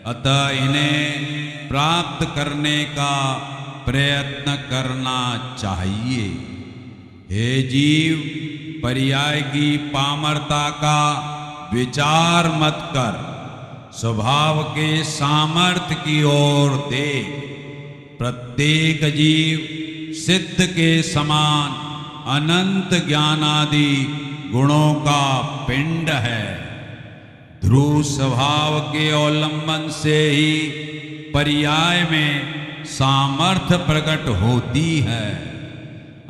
अतः इन्हें प्राप्त करने का प्रयत्न करना चाहिए। हे जीव, पर्याय की पामरता का विचार मत कर, स्वभाव के सामर्थ्य की ओर देख। प्रत्येक जीव सिद्ध के समान अनंत ज्ञानादि गुणों का पिंड है। ध्रुव स्वभाव के अवलंबन से ही पर्याय में सामर्थ्य प्रकट होती है।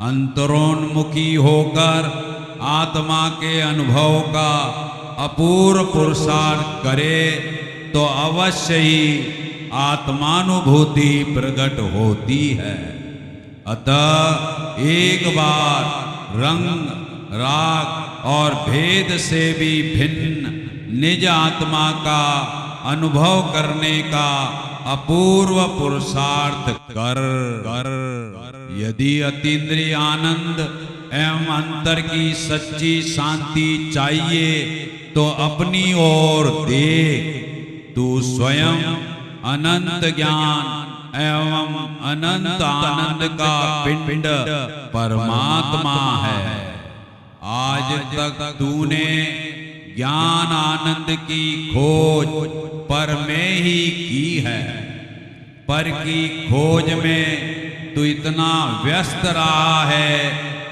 अंतरोन्मुखी होकर आत्मा के अनुभव का अपूर्व पुरुषार्थ करे तो अवश्य ही आत्मानुभूति प्रकट होती है। अतः एक बार रंग, राग और भेद से भी भिन्न निज आत्मा का अनुभव करने का अपूर्व पुरुषार्थ कर। यदि अतीन्द्रिय आनंद एवं अंतर की सच्ची शांति चाहिए तो अपनी ओर देख। तू स्वयं अनंत ज्ञान एवं अनंत आनंद का पिंड परमात्मा है। आज तक तूने ज्ञान आनंद की खोज पर में ही की है। पर की खोज में तू इतना व्यस्त रहा है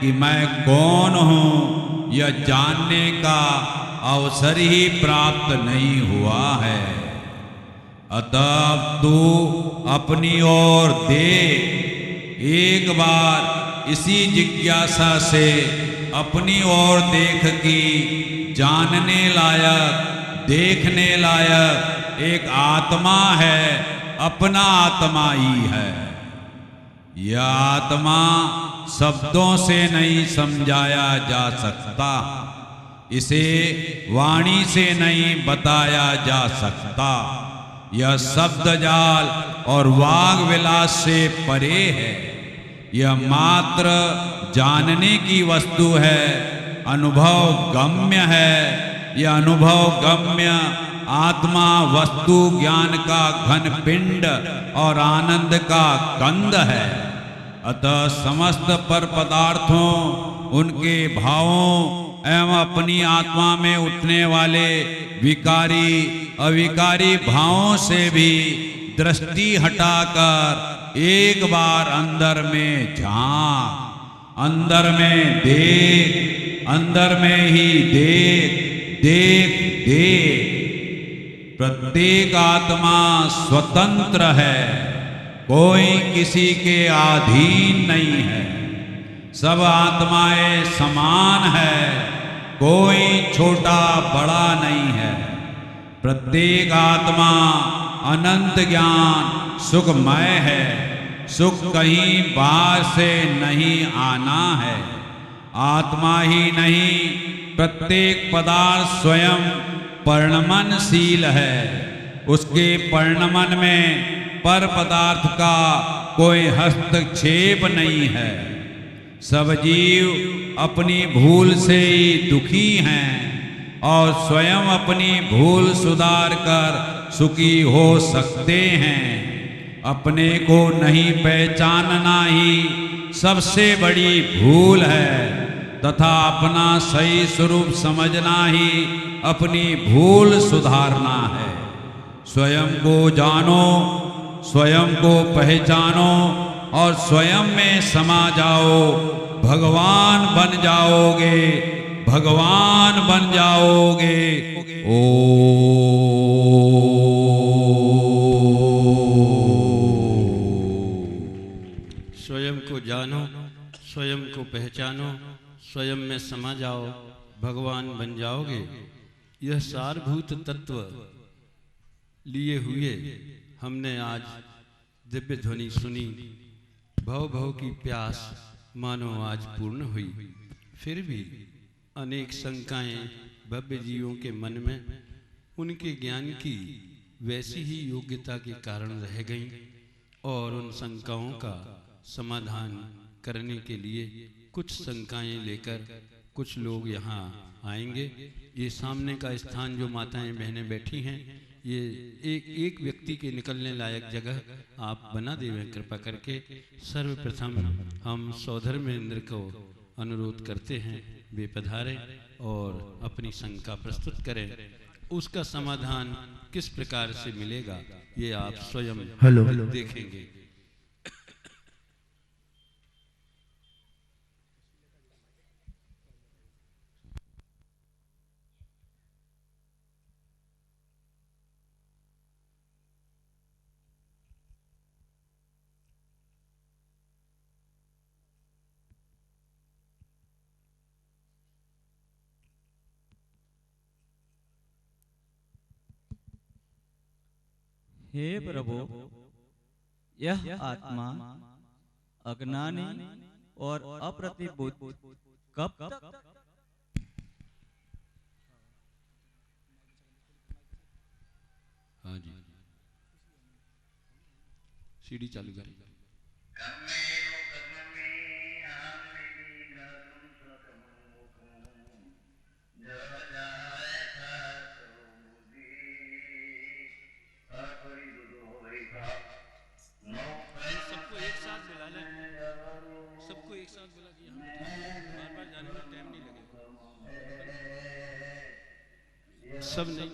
कि मैं कौन हूं यह जानने का अवसर ही प्राप्त नहीं हुआ है। अतः तू अपनी ओर देख। एक बार इसी जिज्ञासा से अपनी ओर देख कि जानने लायक, देखने लायक एक आत्मा है, अपना आत्मा ही है। यह आत्मा शब्दों से नहीं समझाया जा सकता, इसे वाणी से नहीं बताया जा सकता। यह शब्द जाल और वाग विलास से परे है। यह मात्र जानने की वस्तु है, अनुभव गम्य है। यह अनुभव गम्य आत्मा वस्तु ज्ञान का घन पिंड और आनंद का कंद है। अतः समस्त पर पदार्थों, उनके भावों एवं अपनी आत्मा में उठने वाले विकारी अविकारी भावों से भी दृष्टि हटाकर एक बार अंदर में झांक, अंदर में देख, अंदर में ही देख, देख देख। प्रत्येक आत्मा स्वतंत्र है, कोई किसी के अधीन नहीं है। सब आत्माएं समान है, कोई छोटा बड़ा नहीं है। प्रत्येक आत्मा अनंत ज्ञान सुखमय है। सुख कहीं बाहर से नहीं आना है। आत्मा ही नहीं, प्रत्येक पदार्थ स्वयं परिणमनशील है। उसके परिणमन में पर पदार्थ का कोई हस्तक्षेप नहीं है। सब जीव अपनी भूल से ही दुखी हैं और स्वयं अपनी भूल सुधार कर सुखी हो सकते हैं। अपने को नहीं पहचानना ही सबसे बड़ी भूल है तथा अपना सही स्वरूप समझना ही अपनी भूल सुधारना है। स्वयं को जानो, स्वयं को पहचानो और स्वयं में समा जाओ। भगवान बन जाओगे, भगवान बन जाओगे। ओ स्वयं को जानो, स्वयं को पहचानो, स्वयं में समा जाओ, भगवान बन जाओगे। यह सारभूत तत्व लिए हुए हमने आज दिव्य ध्वनि सुनी। भव भव की प्यास मानो आज पूर्ण हुई। फिर भी अनेक शंकाएं भव्य जीवों के मन में उनके ज्ञान की वैसी ही योग्यता के कारण रह गईं और उन शंकाओं का समाधान करने के लिए कुछ शंकाएं लेकर कुछ लोग यहाँ आएंगे। ये सामने का स्थान जो माताएं बहनें बैठी हैं, ये एक व्यक्ति के निकलने लायक जगह आप बना देवें कृपा करके। सर्वप्रथम हम सौधर्मेंद्र को अनुरोध करते हैं वे पधारें और अपनी शंका प्रस्तुत करें। उसका समाधान किस प्रकार से मिलेगा ये आप स्वयं देखेंगे। हे प्रभु, यह आत्मा अज्ञानी और अप्रतिबुद्ध कब तक हाँ जी सीढ़ी चालू करें। सबको एक साथ बुला लें, सबको एक साथ बुला के यहाँ बार बार जाने में टाइम नहीं लगेगा। सब नहीं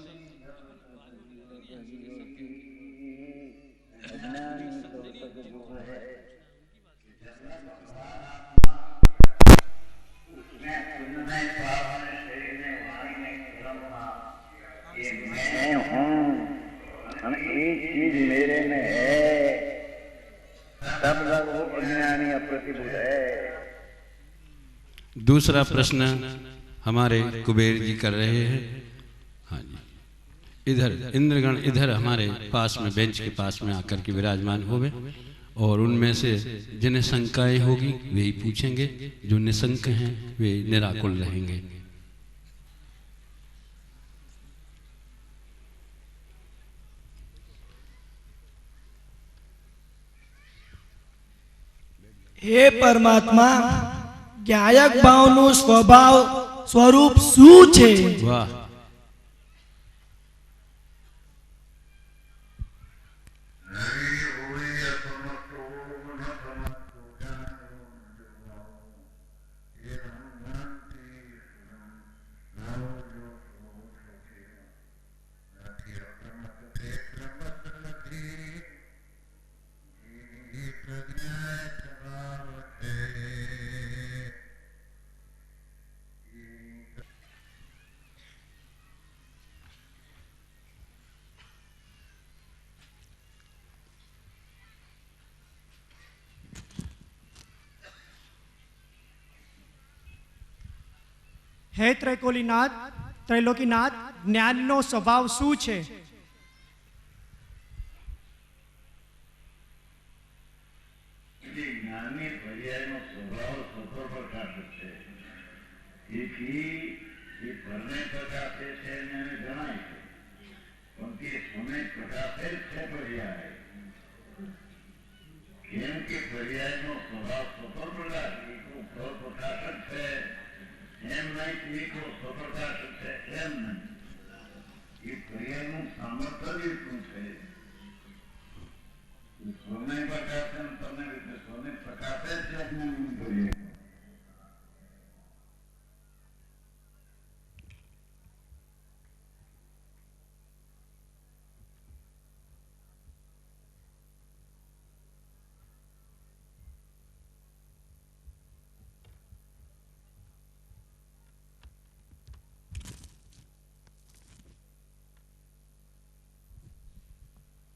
मैं हूँ, एक चीज मेरे में है, सब लोग वो अज्ञानी अप्रतिबुद्ध है। दूसरा प्रश्न हमारे कुबेर जी कर रहे हैं। हाँ जी इधर इंद्रगण इधर हमारे पास में बेंच के पास में आकर के विराजमान होवे और उनमें से जिन्हें शंकाएं होगी वे ही पूछेंगे, जो निशंक हैं वे निराकुल रहेंगे। हे परमात्मा, ज्ञायक भावનું સ્વભાવ સ્વરૂપ શું છે? वाह હે ત્રૈકોલીનાથ, ત્રૈલોકીનાથ, જ્ઞાનનો સ્વભાવ શું છે? જ્ઞાનની પર્યાયનો સ્વભાવ સફળ પ્રકાશ છે. તેથી એ પરને પ્રકાશે છે અને એને જણાય છે, પણ તે સમય પ્રકાશે જ છે પર્યાય. કેમ કે પર્યાયનો સ્વભાવ સફળ પ્રકાશ એકલો ફળ પ્રકાશ જ છે એમ નહીં, એકલો સ્વપ્રકાશ જ છે એમ નહીં. એ પર્યાયનું સામર્થ્ય જ એટલું છે. સ્વને પ્રકાશે તમે રીતે સ્વને પ્રકાશે જ અજ્ઞાની કરીએ.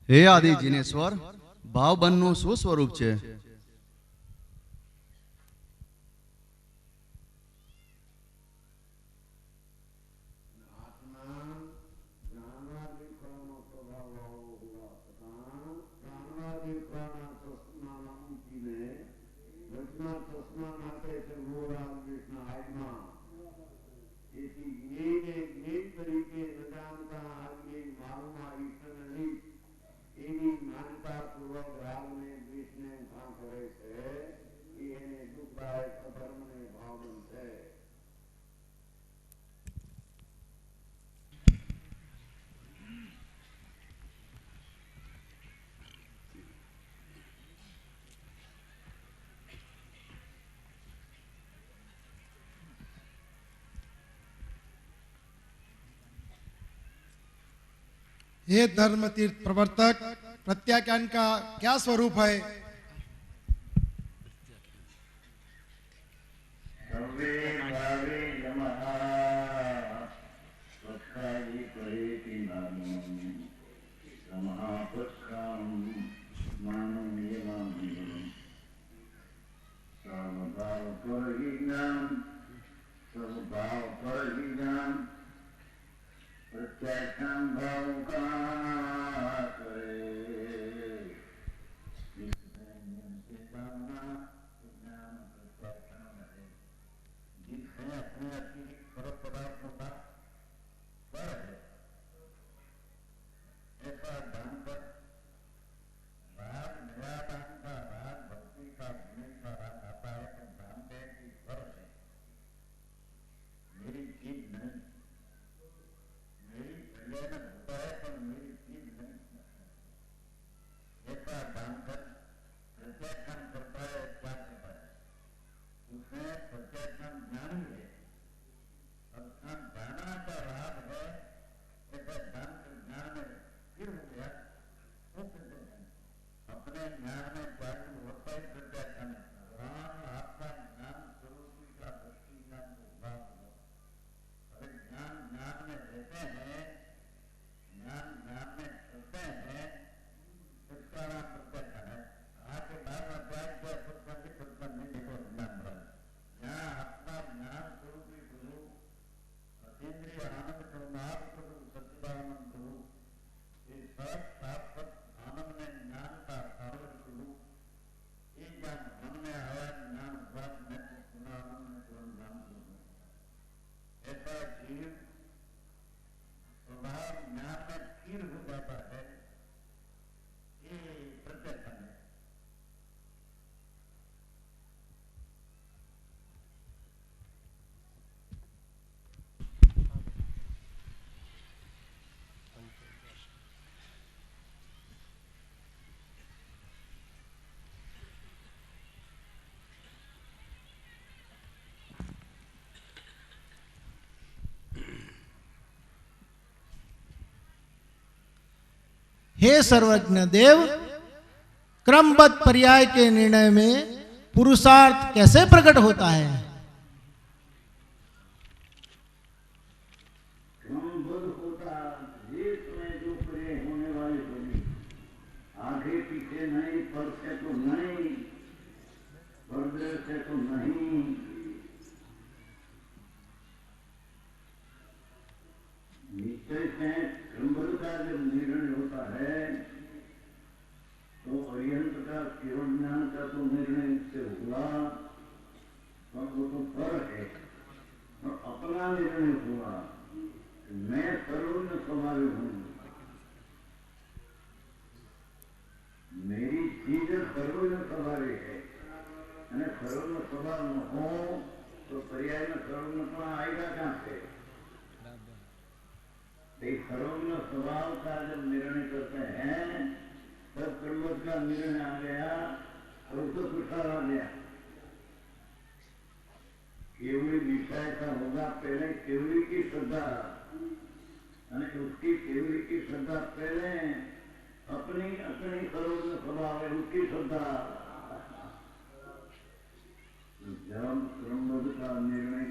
હે આદિ જીનેશ્વર, ભાવ બંધનું શું સ્વરૂપ છે? हे धर्म तीर्थ प्रवर्तक, प्रत्याख्यान का क्या स्वरूप है? सर्वे भावे नमः पक्षायि परेति नामं समापक्षां मानं यमामि सर्वभाव परहिनां प्रत्याख्यां भाव का करे अपने अपनी परम पदार्थों का पर है, ऐसा जानकर राग निरादान का राग, भक्ति का विनय का राग आता है तो जानते हैं कि फर्क है, मेरी चीज नहीं, मेरी प्रयोजन होता है पर मेरी चीज नहीं, ऐसा जानकर प्रत्याख्यान करता है, त्याग करता है, उसमें प्रत्याख्यान ज्ञान है, अर्थात जाना का राग है, ऐसा जानकर ज्ञान में स्थिर हो गया, वो प्रत्याख्यान अपने ज्ञान में जागरूक होता है, प्रत्याख्यान भगवान आपका ज्ञान स्वरूप का दृष्टि ज्ञान को भाव हो, अगर ज्ञान में रहते हैं, ज्ञान में करते हैं, इसका नाम प्रत्याख्यान है। आपके बाद में त्याग किया सत्संग नहीं देखो ज्ञान बड़ा यहाँ अपना ज्ञान स्वरूप गुरु अतीन्द्रिय आनंद करुणार प्रभु सच्चिदानंद गुरु ये सब शाश्वत आनंद में ज्ञान का सागर गुरु ये ज्ञान मन में आया ज्ञान बात में सुना आनंद में तुरंत ज्ञान गुरु ऐसा जीव स्वभाव ज्ञान में स्थिर हो जाता है, ये प्रत्याख्यान है। हे सर्वज्ञ देव, क्रमबद्ध पर्याय के निर्णय में पुरुषार्थ कैसे प्रकट होता है? क्रमबद्ध होता देश में जो पर्याय होने वाले बनी, आगे पीछे नहीं, पर से तो नहीं, पर्दे से तो नहीं, निश्चय से क्रमबद्ध का जब निर्णय होता है तो पर्यंत का केवल ज्ञान का तो निर्णय से हुआ, और वो तो पर है, और अपना निर्णय हुआ, मैं सर्वज्ञ स्वभाव हूँ, मेरी चीज सर्वज्ञ स्वभाव है, सर्वज्ञ स्वभाव न हो तो पर्याय में सर्वज्ञपना आएगा कहाँ से? सर्वज्ञ स्वभाव का जब निर्णय करते हैं तब क्रमबद्ध का निर्णय आ गया और उसको प्रसार आ गया। केवली विषय का होगा पहले केवली की श्रद्धा, उसकी केवली की श्रद्धा पहले, अपनी अपनी सर्वज्ञ स्वभाव है उसकी श्रद्धा। जब क्रमबद्ध का निर्णय